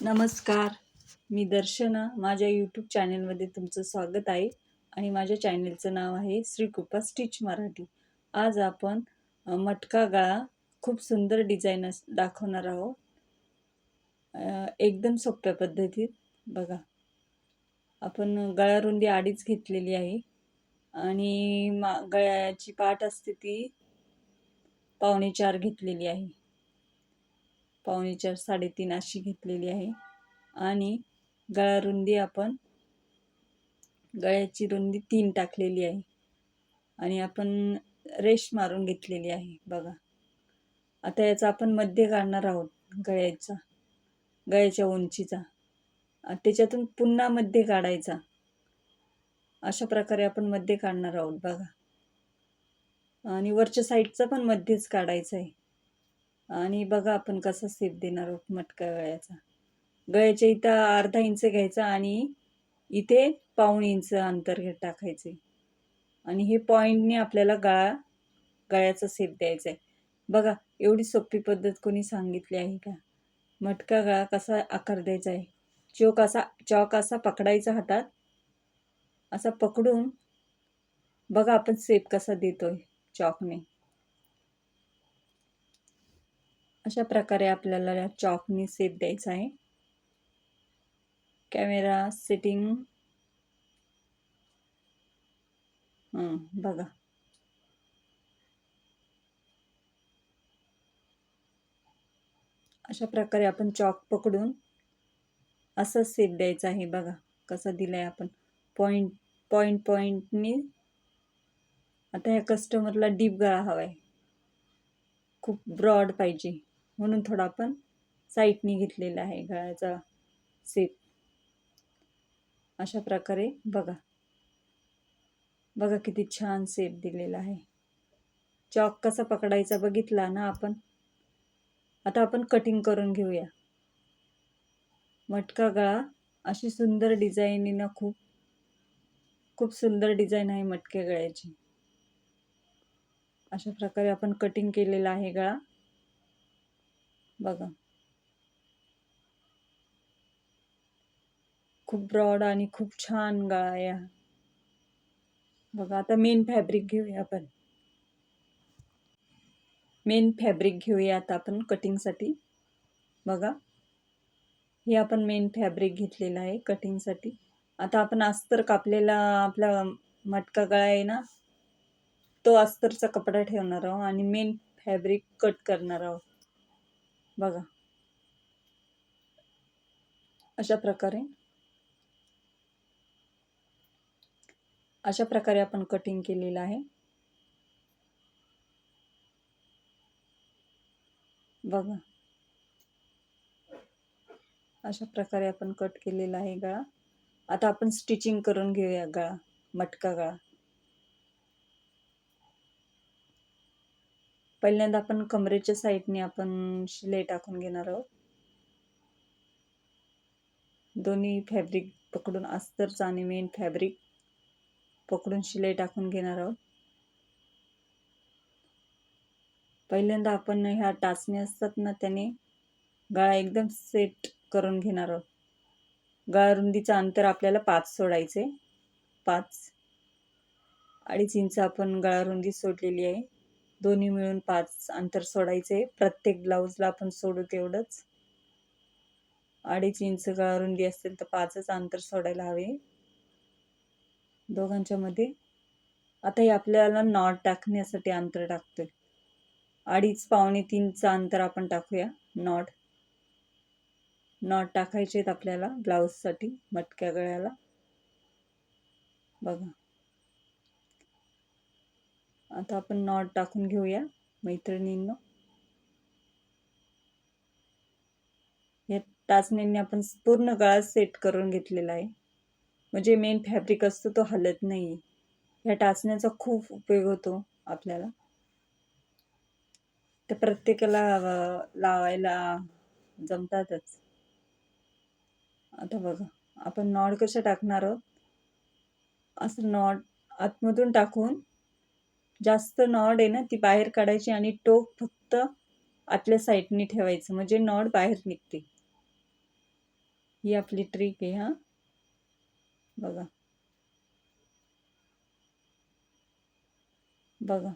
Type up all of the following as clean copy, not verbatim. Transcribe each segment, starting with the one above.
नमस्कार. मी दर्शना. माझ्या यूट्यूब चॅनलमध्ये तुमचं स्वागत आहे आणि माझ्या चॅनलचं नाव आहे श्री कृपा स्टिच मराठी. आज आपण मटका गळा खूप सुंदर डिझाईन दाखवणार आहोत. एकदम सोप्या पद्धतीत. बघा, आपण गळा रुंदी 2.5 घेतलेली आहे आणि गळ्याची पाठ असते ती 4.25 घेतलेली आहे. 4.25 3.5 अशी घेतलेली आहे आणि गळा रुंदी आपण गळ्याची रुंदी 3 टाकलेली आहे आणि आपण रेष मारून घेतलेली आहे. बघा, आता याचा आपण मध्य काढणार आहोत. गळ्याच्या उंचीचा त्याच्यातून पुन्हा मध्य काढायचा. अशा प्रकारे आपण मध्य काढणार आहोत. बघा, आणि वरच्या साईडचा पण मध्यच काढायचा आहे. आणि बघा आपण कसा शेप देणार आहोत मटका गळ्याचा. गळ्याच्या इथं अर्धा इंच घ्यायचा आणि इथे 1.25 इंच अंतर टाकायचे आणि हे पॉईंटने आपल्याला गळ्याचा शेप द्यायचा आहे. बघा, एवढी सोपी पद्धत कोणी सांगितली आहे का? मटका गळा कसा आकार द्यायचा आहे. चॉक असा पकडायचा हातात, असा पकडून बघा आपण शेप कसा देतोय चॉकने. अशा प्रकारे आपल्याला चॉकने शेप द्यायचा आहे. Camera setting. बघा, अशा प्रकारे आपण चॉक पकडून असा शेप द्यायचा आहे. बघा कसा दिलाय आपण पॉइंटनी. आता ह्या कस्टमरला डीप गळा हवाय, खूप ब्रॉड पाहिजे, म्हणून थोडा आपण साईडनी घेतलेला आहे गळ्याचा शेप. अशा प्रकारे बघा किती छान शेप दिलेला आहे. चॉक कसा पकडायचा बघितला ना आपण. आता आपण कटिंग करून घेऊया. मटका गळा अशी सुंदर डिझाईनीनं खूप सुंदर डिझाईन आहे मटक्या गळ्याची. अशा प्रकारे आपण कटिंग केलेला आहे गळा. बघा, खूप ब्रॉड आणि खूप छान गळा आहे. बघा, आता मेन फॅब्रिक घेऊया आपण. आता आपण कटिंगसाठी. बघा, हे आपण मेन फॅब्रिक घेतलेलं आहे कटिंगसाठी. आता आपण अस्तर कापलेला आपला मटका गळा आहे ना, तो अस्तरचा कपडा ठेवणार आहोत आणि मेन फॅब्रिक कट करणार आहोत. बघा, अशा प्रकारे आपण कटिंग केलेलं आहे. बघा, अशा प्रकारे आपण कट केलेला आहे गळा. आता आपण स्टिचिंग करून घेऊया मटका गळा. पहिल्यांदा आपण कमरेच्या साईडने आपण शिलाई टाकून घेणार आहोत. दोन्ही फॅब्रिक पकडून, अस्तरचा आणि मेन फॅब्रिक पकडून शिलाई टाकून घेणार आहोत. पहिल्यांदा आपण ह्या टाचण्या असतात ना, त्याने गळा एकदम सेट करून घेणार आहोत. गळा रुंदीचं अंतर आपल्याला 5 सोडायचे. 2.5 इंच आपण गळा रुंदी सोडलेली आहे. दोन्ही मिळून 5 अंतर सोडायचे. प्रत्येक ब्लाऊजला आपण सोडू तेवढंच. 2.5 इंच गळा रुंदी असेल तर 5च अंतर सोडायला हवे दोघांच्या मध्ये. आता हे आपल्याला नॉट टाकण्यासाठी अंतर टाकतोय. 2.5 पावणे 3चं अंतर आपण टाकूया. नॉट टाकायचे आहेत आपल्याला ब्लाऊजसाठी मटक्या गळ्याला. बघा, आता आपण नॉट टाकून घेऊया मैत्रिणींनो. या टाचण्यांनी आपण पूर्ण गळा सेट करून घेतलेला आहे, म्हणजे मेन फॅब्रिक असतो तो हलत नाही. ह्या टाचण्याचा खूप उपयोग होतो आपल्याला. ते प्रत्येकाला लावायला जमतातच. आता बघा, आपण नॉट कशा टाकणार आहोत. असं नॉट आतमधून टाकून, जास्त नॉट आहे ना ती बाहेर काढायची आणि टोक फक्त आतल्या साईडनी ठेवायचं, म्हणजे नॉट बाहेर निघते. ही आपली ट्रिक आहे हा. बघा बघा,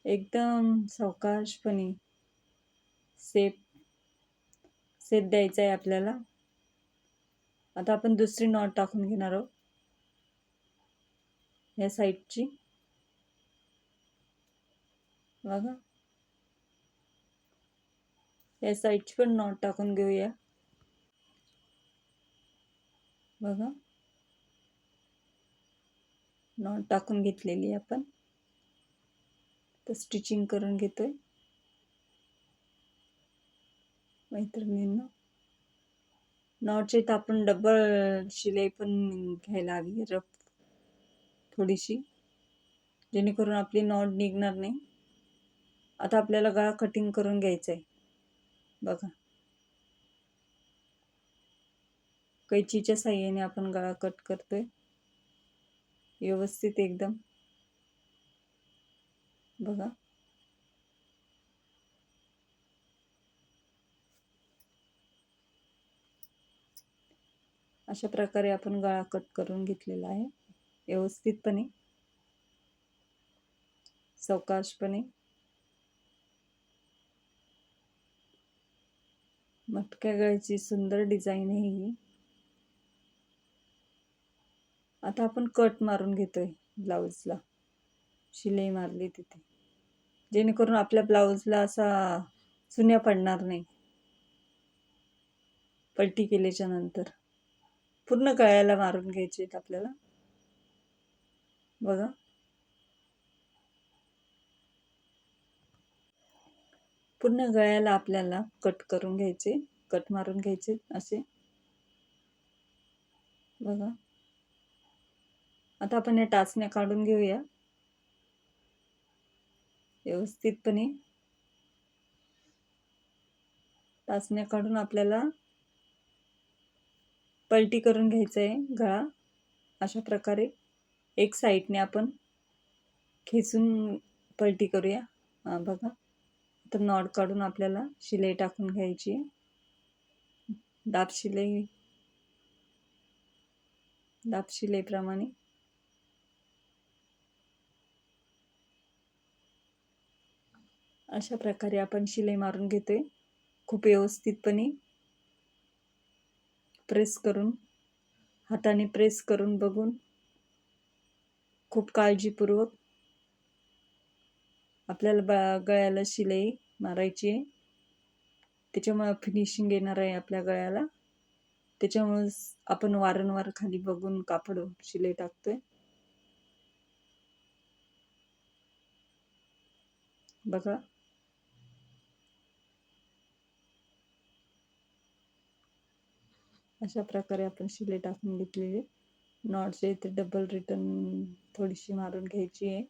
एकदम सावकाशपणे सेप सेप द्यायचा आहे आपल्याला. आता आपण दुसरी नॉट टाकून घेणार आहोत या साईडची. बघा, या साईडची पण नॉट टाकून घेऊया. बघा, नॉट टाकून घेतलेली आपण. तर स्टिचिंग करून घेतोय मैत्रिणींना. नॉटचे तर आपण डबल शिलाई पण घ्यायला हवी, रफ थोडीशी, जेणेकरून आपली नॉट निघणार नाही. आता आपल्याला गळा कटिंग करून घ्यायचा आहे. बघा, कैचीच्या साहाय्याने आपण गळा कट करतोय व्यवस्थित एकदम. बघा, अशा प्रकारे आपण गळा कट करून घेतलेला आहे व्यवस्थितपणे, सावकाशपणे. मटक्या गळ्याची सुंदर डिझाईन आहे ही. आता आपण कट मारून घेतोय ब्लाऊजला, शिलाई मारली तिथे, जेणेकरून आपल्या ब्लाऊजला असा चुन्या पडणार नाही पलटी केल्याच्या नंतर. पूर्ण गळ्याला मारून घ्यायचे आपल्याला. बघा, पूर्ण गळ्याला आपल्याला कट करून घ्यायचे, कट मारून घ्यायचे असे. बघा, आता आपण या टाचण्या काढून घेऊया व्यवस्थितपणे. टाचण्या काढून आपल्याला पलटी करून घ्यायचा आहे गळा. अशा प्रकारे एक साईडने आपण खेचून पलटी करूया. बघा, तर नॉट काढून आपल्याला शिलाई टाकून घ्यायची आहे. दाब शिलाईप्रमाणे. अशा प्रकारे आपण शिलाई मारून घेतोय खूप व्यवस्थितपणे. प्रेस करून, हाताने प्रेस करून बघून खूप काळजीपूर्वक आपल्याला गळ्याला शिलाई मारायची आहे. त्याच्यामुळे फिनिशिंग येणार आहे आपल्या गळ्याला. त्याच्यामुळे आपण वारंवार खाली बघून कापड शिलाई टाकतोय. बघा, अशा प्रकारे आपण शिलाई टाकून घेतलेली. नॉटच्या इथे डबल रिटर्न थोडीशी मारून घ्यायची आहे.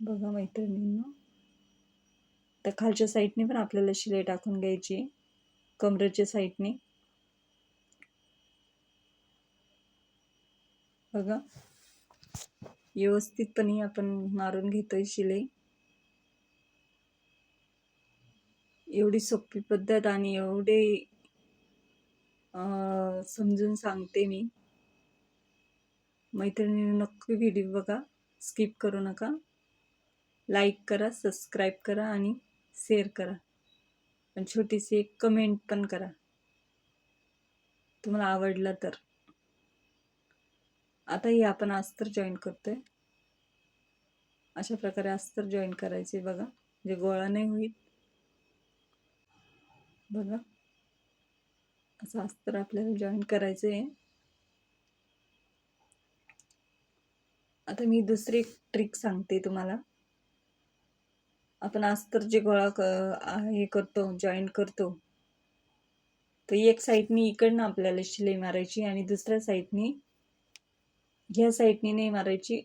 बघा मैत्रिणींनो, तर खालच्या साईडने पण आपल्याला शिलाई टाकून घ्यायची आहे, कमरेच्या साईडने. बघा, व्यवस्थितपणे आपण मारून घेतोय शिलाई. एवढी सोपी पद्धत आणि एवढे समजून सांगते मी. मैत्रिणींनो, नक्की व्हिडिओ बघा, स्किप करू नका. लाईक करा, सबस्क्राईब करा आणि शेअर करा. आणि छोटीशी एक कमेंट पण करा तुम्हाला आवडलं तर. आता ही आपण अस्तर जॉईन करतोय. अशा प्रकारे अस्तर जॉईन करायचे. बघा, जे गोळा नाही होईल. बघा, असं अस्तर आपल्याला जॉईन करायचं आहे. आता मी दुसरी एक ट्रिक सांगते तुम्हाला. आपण अस्तर जे गोळा हे करतो, जॉईन करतो, तर एक साईडनी इकडनं आपल्याला शिलाई मारायची आणि दुसऱ्या साईडनी, ह्या साईडनी नाही मारायची,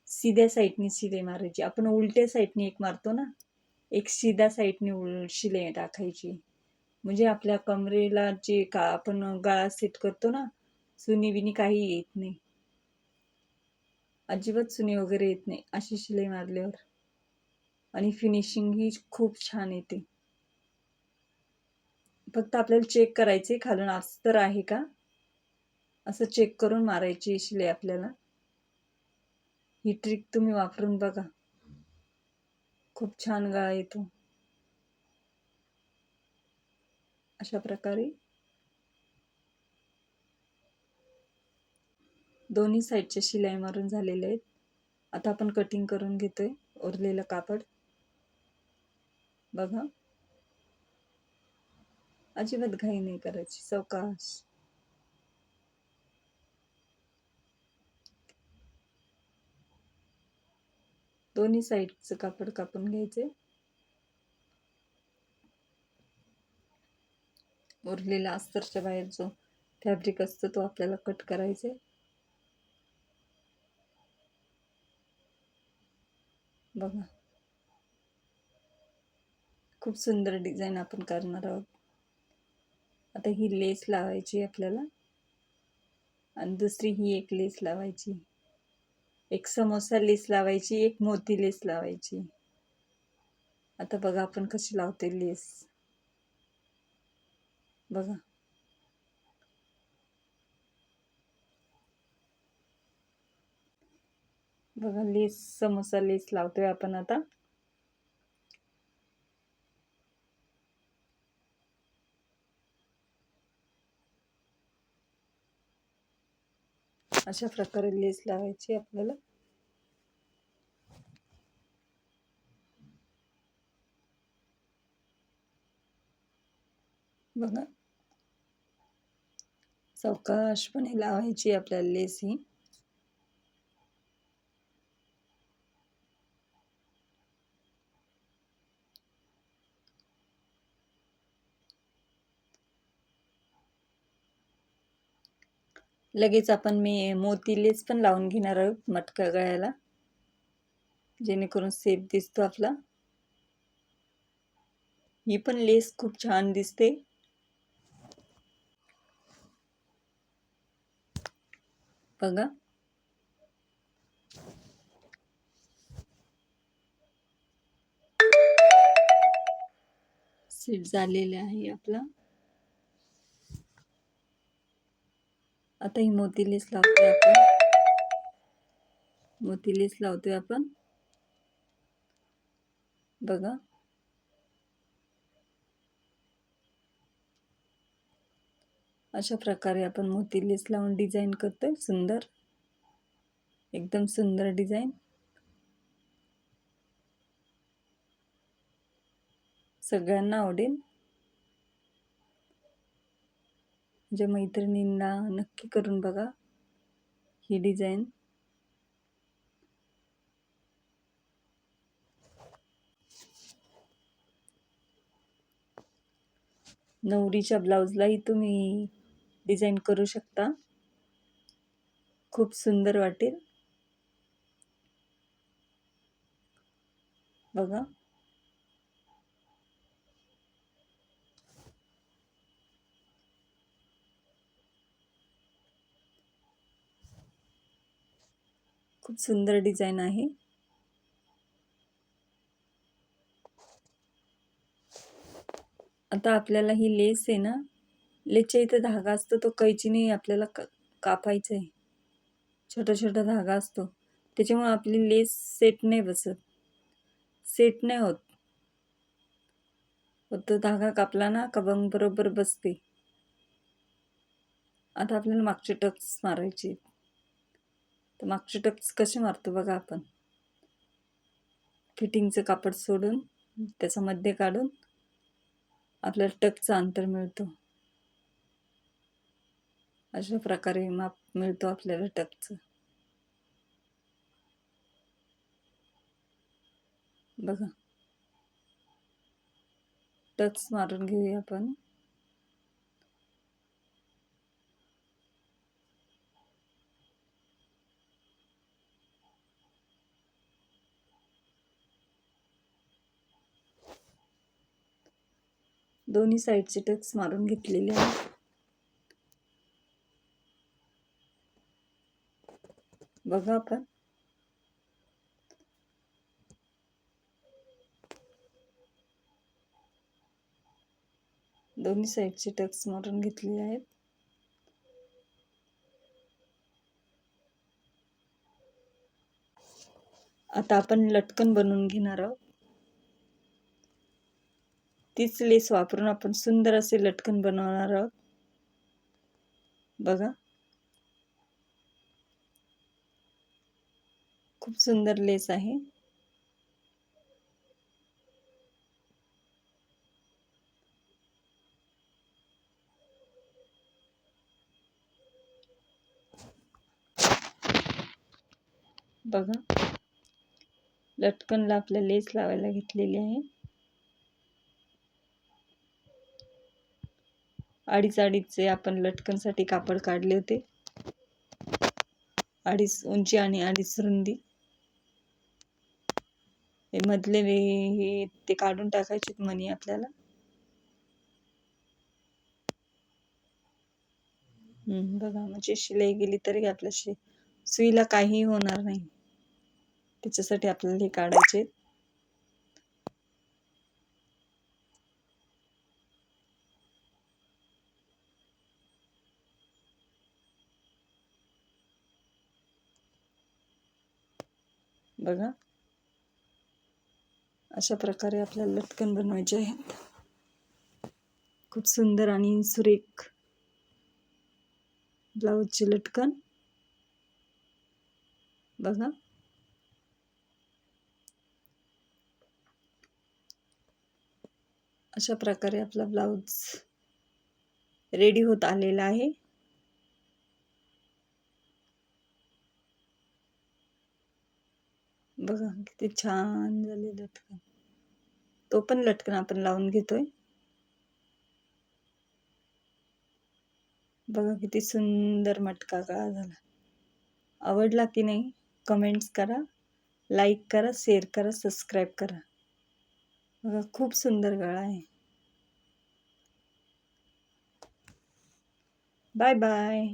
सीध्या साईडनी शिलाई मारायची. आपण उलट्या साईडनी एक मारतो ना, एक सीध्या साईडनी शिलाई टाकायची. म्हणजे आपल्या कमरेला जे आपण गळा सेट करतो ना, सुनी बिनी काही येत नाही, अजिबात सुनी वगैरे येत नाही अशी शिलाई मारल्यावर. आणि फिनिशिंग ही खूप छान येते. फक्त आपल्याला चेक करायचे खालून अस्तर आहे का, असं चेक करून मारायची शिलाई आपल्याला. ही ट्रिक तुम्ही वापरून बघा, खूप छान गळा येतो. अशा प्रकारे दोन्ही साईडच्या शिलाई मारून झालेल्या आहेत. आता आपण कटिंग करून घेतोय उरलेलं कापड. बघा, अजिबात घाई नाही करायची, सावकाश. दोन्ही साईडचं कापड कापून घ्यायचे. उरलेला अस्तरच्या बाहेर जो फॅब्रिक असतो तो आपल्याला कट करायचे. बघा, खूप सुंदर डिझाईन आपण करणार आहोत. आता ही लेस लावायची आपल्याला आणि दुसरी ही एक लेस लावायची. एक समोसा लेस लावायची, एक मोती लेस लावायची. आता बघा आपण कशी लावते लेस. बघा, बघा लेस, समोसा लेस लावतोय आपण आता. अशा प्रकारे लेस लावायची आपल्याला. बघा, सावकाशपणे लावायची आपल्याला लेस ही. लगेच आपण मोती लेस पण लावून घेणार आहोत मटका गळ्याला, जेणेकरून सेप दिसतो आपला. ही पण लेस खूप छान दिसते. बघा, सेट झालेला आहे आपला. आता ही मोती लेस लावतोय आपण. मोती लेस लावतोय आपण. बघा, अशा प्रकारे आपण मोती लेस लावून डिझाईन करतोय. सुंदर, एकदम सुंदर डिझाईन. सगळ्यांना आवडेल. माझ्या मैत्रिणींना नक्की करून बघा ही डिझाईन. नवरीच्या ब्लाउजलाही तुम्ही डिझाईन करू शकता, खूप सुंदर वाटेल. बघा, खूप सुंदर डिझाईन आहे. आता आपल्याला ही लेस आहे ना, लेसच्या इथे धागा असतो तो कैचीने आपल्याला कापायचा आहे. छोटा छोटा धागा असतो, त्याच्यामुळे आपली लेस सेट नाही बसत, सेट नाही होत. तो धागा कापला ना का बरोबर बसते. आता आपल्याला मागचे टक्स मारायचे. तर मागचे टक्स कसे मारतो बघा आपण. फिटिंगचं कापड सोडून त्याचा मध्ये काढून आपल्याला टक्सचं अंतर मिळतो. अशा प्रकारे माप मिळतो आपल्याला टक्सचं. बघा, टक्स मारून घेऊया आपण. दोन्ही साईडचे टक्स मारून घेतलेले आहेत. बघा आपण. दोन्ही साईडचे टक्स मारून घेतलेले आहेत. आता आपण लटकन बनवून घेणार आहोत. तीच लेस वापरून आपण सुंदर असे लटकन बनवणार आहोत. बघा, खूप सुंदर लेस आहे. बघा, लटकनला आपल्या लेस लावायला घेतलेली आहे. अडीचचे आपण लटकनसाठी कापड काढले होते. 2.5 उंची आणि 2.5 रुंदी. हे मधले हे ते काढून टाकायचे मणी आपल्याला. बघा, म्हणजे शिलाई गेली तरी आपल्या सुईला काही होणार नाही. त्याच्यासाठी आपल्याला हे काढायचे. बघा, अशा प्रकारे आपल्याला लटकन बनवायचे आहेत. खूप सुंदर आणि सुरेख ब्लाऊजचे लटकन. बघा, अशा प्रकारे आपला ब्लाऊज रेडी होत आलेला आहे. बघा, किती छान झाले लटकन. तो पण लटकन आपण लावून घेतोय. बघा, किती सुंदर मटका गळा झाला. आवडला की नाही कमेंट्स करा, लाईक करा, शेअर करा, सबस्क्राईब करा. बघा, खूप सुंदर गळा आहे. Bye bye.